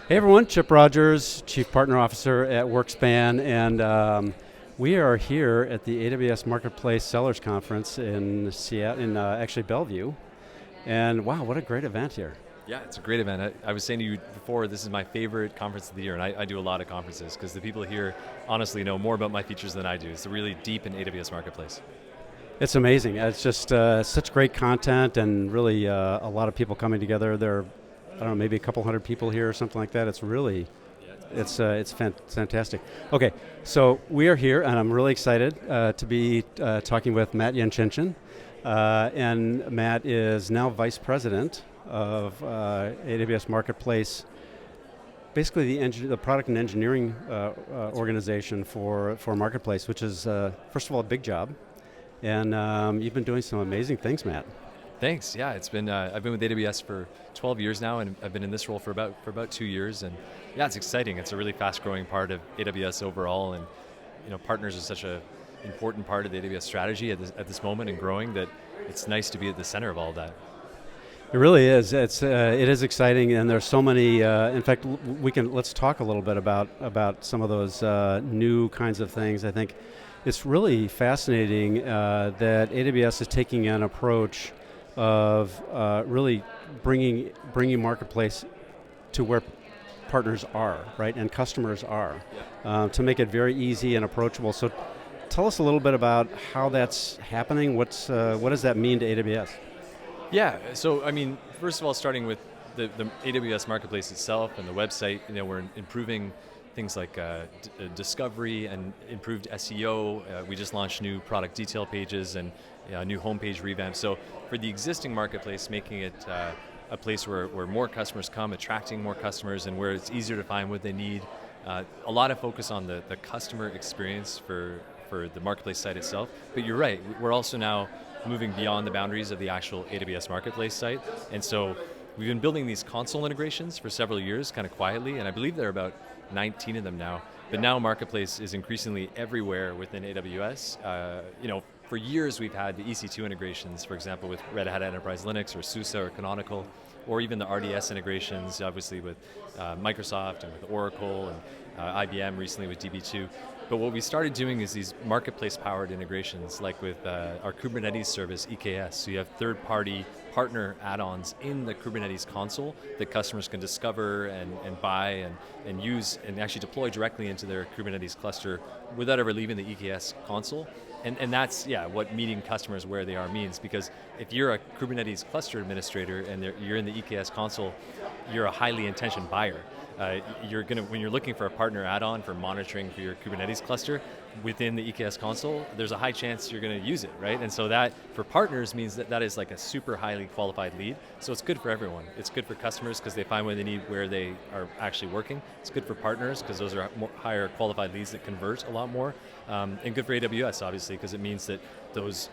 Hey everyone, Chip Rogers, Chief Partner Officer at WorkSpan, and we are here at the AWS Marketplace Sellers Conference in Seattle, in actually Bellevue. And wow, what a great event here. Yeah, it's a great event. I was saying to you before, this is my favorite conference of the year, and I do a lot of conferences because the people here honestly know more about my features than I do. It's really deep in AWS Marketplace. It's amazing. It's just such great content and really a lot of people coming together. There are, I don't know, maybe a couple hundred people here or something like that. It's really, it's fantastic. Okay, so we are here and I'm really excited to be talking with Matt Yanchyshyn. And Matt is now Vice President of AWS Marketplace, basically the product and engineering organization for Marketplace, which is, first of all, a big job. And you've been doing some amazing things, Matt. Thanks. Yeah, it's been I've been with AWS for 12 years now, and I've been in this role for about 2 years. And yeah, it's exciting. It's a really fast-growing part of AWS overall, and partners are such an important part of the AWS strategy at this moment and growing that it's nice to be at the center of all of that. It really is. It is exciting, and there's so many. In fact, let's talk a little bit about some of those new kinds of things. I think it's really fascinating that AWS is taking an approach of really bringing Marketplace to where partners are, right, and customers are, to make it very easy and approachable. So tell us a little bit about how that's happening. What does that mean to AWS? Yeah, so I mean, first of all, starting with the AWS Marketplace itself and the website, we're improving things like discovery and improved SEO. We just launched new product detail pages and a new homepage revamp. So for the existing marketplace, making it a place where more customers come, attracting more customers, and where it's easier to find what they need. A lot of focus on the customer experience for the marketplace site itself. But you're right, we're also now moving beyond the boundaries of the actual AWS Marketplace site. And so we've been building these console integrations for several years, kind of quietly, and I believe there are about 19 of them now. But now Marketplace is increasingly everywhere within AWS. For years we've had the EC2 integrations, for example, with Red Hat Enterprise Linux or SUSE or Canonical, or even the RDS integrations, obviously with Microsoft and with Oracle and IBM recently with DB2. But what we started doing is these marketplace-powered integrations, like with our Kubernetes service, EKS. So you have third-party partner add-ons in the Kubernetes console that customers can discover and buy and use and actually deploy directly into their Kubernetes cluster without ever leaving the EKS console. And that's, what meeting customers where they are means, because if you're a Kubernetes cluster administrator and you're in the EKS console, you're a highly intentioned buyer. When you're looking for a partner add-on for monitoring for your Kubernetes cluster within the EKS console, there's a high chance you're going to use it, right? And so that for partners means that is like a super highly qualified lead. So it's good for everyone. It's good for customers because they find what they need where they are actually working. It's good for partners because those are higher qualified leads that convert a lot more. And good for AWS, obviously, because it means that those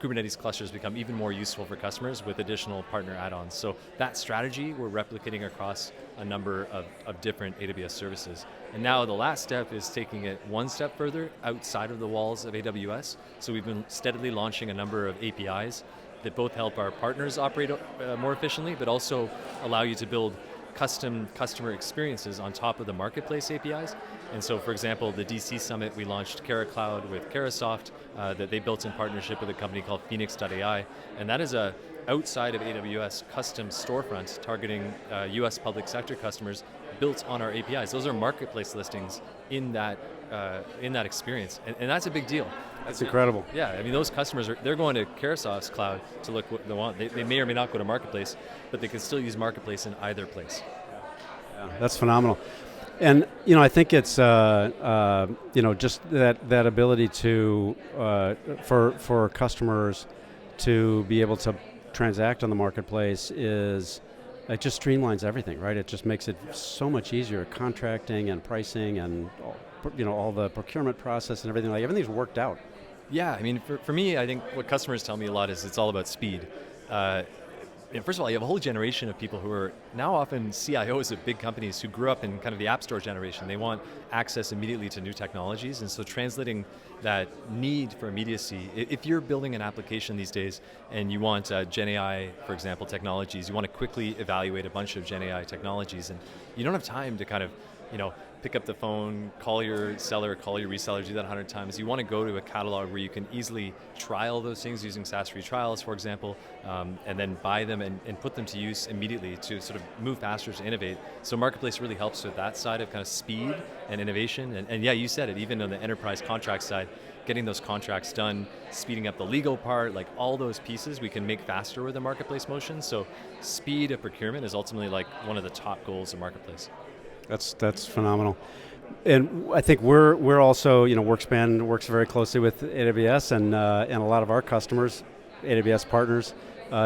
Kubernetes clusters become even more useful for customers with additional partner add-ons. So that strategy we're replicating across a number of different AWS services. And now the last step is taking it one step further outside of the walls of AWS. So we've been steadily launching a number of APIs that both help our partners operate more efficiently, but also allow you to build custom customer experiences on top of the marketplace APIs. And so, for example, the DC Summit, we launched Kara Cloud with Karasoft that they built in partnership with a company called Phoenix.ai. And that is a outside of AWS custom storefront targeting US public sector customers built on our APIs. Those are marketplace listings in that experience. And that's a big deal. That's incredible. Yeah, I mean, those customers, they're going to Karasoft's cloud to look what they want. They may or may not go to Marketplace, but they can still use Marketplace in either place. Yeah, that's phenomenal. And I think it's just that ability to for customers to be able to transact on the marketplace it just streamlines everything, right? It just makes it so much easier, contracting and pricing and all the procurement process and everything. Like everything's worked out. Yeah, I mean, for me, I think what customers tell me a lot is it's all about speed. First of all, you have a whole generation of people who are now often CIOs of big companies who grew up in kind of the App Store generation, they want access immediately to new technologies, and so translating that need for immediacy. If you're building an application these days and you want Gen AI, for example, technologies, you want to quickly evaluate a bunch of Gen AI technologies, and you don't have time to kind of, pick up the phone, call your seller, call your reseller, do that 100 times. You want to go to a catalog where you can easily trial those things using SaaS free trials, for example, and then buy them and put them to use immediately to sort of move faster, to innovate. So Marketplace really helps with that side of kind of speed and innovation. And yeah, you said it, even on the enterprise contract side, getting those contracts done, speeding up the legal part, like all those pieces we can make faster with the Marketplace motion. So speed of procurement is ultimately like one of the top goals of Marketplace. That's phenomenal. And I think we're also, Workspan works very closely with AWS, and a lot of our customers, AWS partners,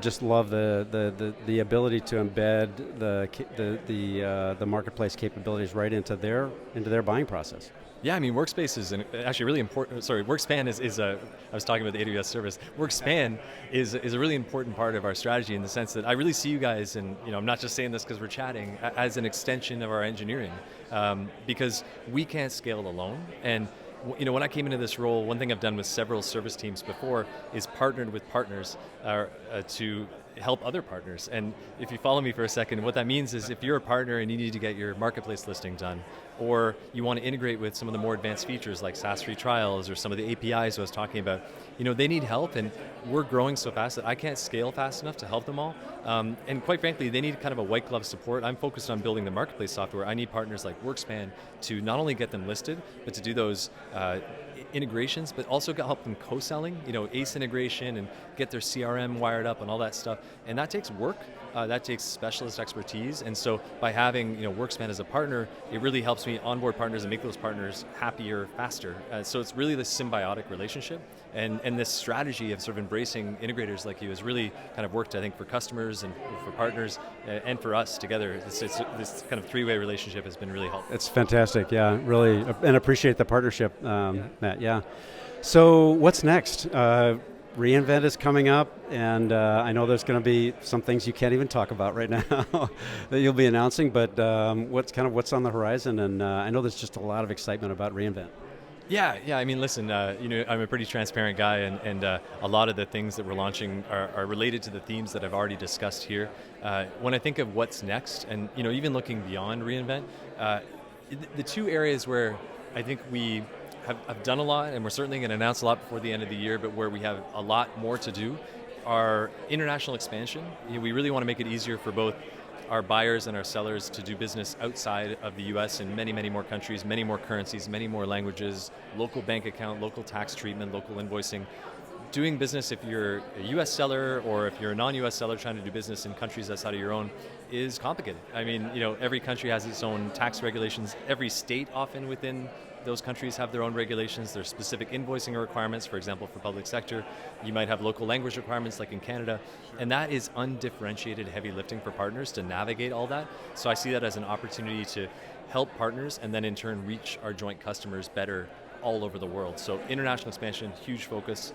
just love the ability to embed the marketplace capabilities right into their buying process. Yeah, I mean, Workspace is actually really important. Sorry, Workspan is a. I was talking about the AWS service. Workspan is a really important part of our strategy in the sense that I really see you guys, and I'm not just saying this because we're chatting, as an extension of our engineering, because we can't scale alone. And when I came into this role, one thing I've done with several service teams before is partnered with partners to help other partners. And if you follow me for a second, what that means is if you're a partner and you need to get your marketplace listing done, or you want to integrate with some of the more advanced features like SaaS free trials or some of the APIs I was talking about, they need help, and we're growing so fast that I can't scale fast enough to help them all. And quite frankly, they need kind of a white glove support. I'm focused on building the marketplace software. I need partners like Workspan to not only get them listed, but to do those integrations, but also help them co-selling, ACE integration and get their CRM wired up and all that stuff. And that takes work. That takes specialist expertise, and so by having Workspan as a partner, it really helps me onboard partners and make those partners happier, faster. So it's really this symbiotic relationship, and this strategy of sort of embracing integrators like you has really kind of worked, I think, for customers and for partners and for us together. This kind of three-way relationship has been really helpful. It's fantastic, yeah, really, and appreciate the partnership, Matt, yeah. So what's next? reInvent is coming up, and I know there's going to be some things you can't even talk about right now that you'll be announcing, but what's on the horizon? And I know there's just a lot of excitement about reInvent. Yeah. I mean, listen, I'm a pretty transparent guy, and a lot of the things that we're launching are related to the themes that I've already discussed here. When I think of what's next, and even looking beyond reInvent, the two areas where I think we have done a lot, and we're certainly going to announce a lot before the end of the year, but where we have a lot more to do, are international expansion. We really want to make it easier for both our buyers and our sellers to do business outside of the US in many, many more countries, many more currencies, many more languages, local bank account, local tax treatment, local invoicing. Doing business, if you're a US seller or if you're a non-US seller trying to do business in countries outside of your own, is complicated. I mean, every country has its own tax regulations. Every state often within those countries have their own regulations. There's specific invoicing requirements. For example, for public sector, you might have local language requirements like in Canada, and that is undifferentiated heavy lifting for partners to navigate all that. So I see that as an opportunity to help partners and then in turn reach our joint customers better all over the world. So international expansion, huge focus.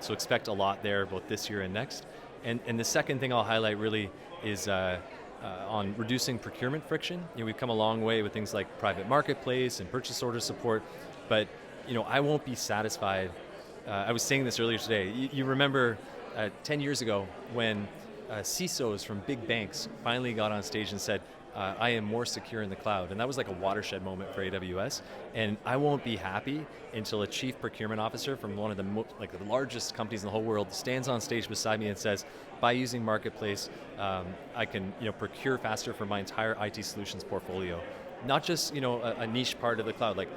So expect a lot there both this year and next. And the second thing I'll highlight really is on reducing procurement friction. We've come a long way with things like private marketplace and purchase order support, but I won't be satisfied. I was saying this earlier today. You remember 10 years ago when CISOs from big banks finally got on stage and said, I am more secure in the cloud. And that was like a watershed moment for AWS. And I won't be happy until a chief procurement officer from one of the the largest companies in the whole world stands on stage beside me and says, by using Marketplace, I can procure faster for my entire IT solutions portfolio. Not just a niche part of the cloud, like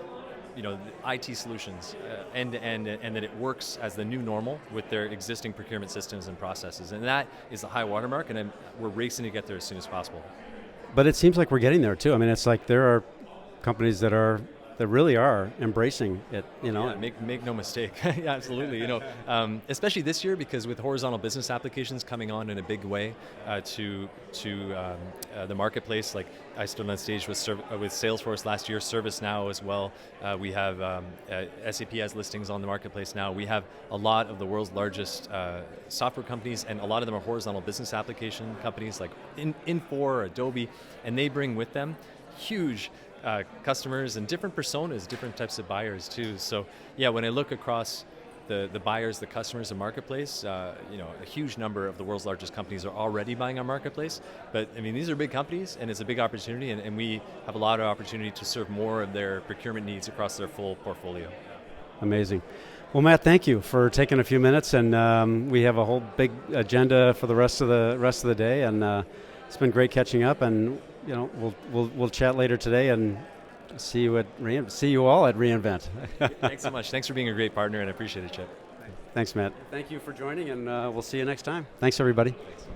the IT solutions end to end, and that it works as the new normal with their existing procurement systems and processes. And that is the high watermark, and we're racing to get there as soon as possible. But it seems like we're getting there too. I mean, it's like there are companies that are that really are embracing it. Yeah, make no mistake. Yeah, absolutely. Especially this year, because with horizontal business applications coming on in a big way to the marketplace. Like I stood on stage with Salesforce last year, ServiceNow as well. We have SAP has listings on the marketplace now. We have a lot of the world's largest software companies, and a lot of them are horizontal business application companies like Infor, Adobe, and they bring with them huge customers and different personas, different types of buyers too. So yeah, when I look across the buyers, the customers, the marketplace, a huge number of the world's largest companies are already buying our marketplace. But I mean, these are big companies, and it's a big opportunity, and we have a lot of opportunity to serve more of their procurement needs across their full portfolio. Amazing. Well, Matt, thank you for taking a few minutes, and we have a whole big agenda for the rest of the day, and it's been great catching up. And we'll chat later today, and see you all at reInvent. Thanks so much. Thanks for being a great partner, and I appreciate it, Chip. Thanks, Matt. Thank you for joining, and we'll see you next time. Thanks, everybody. Thanks.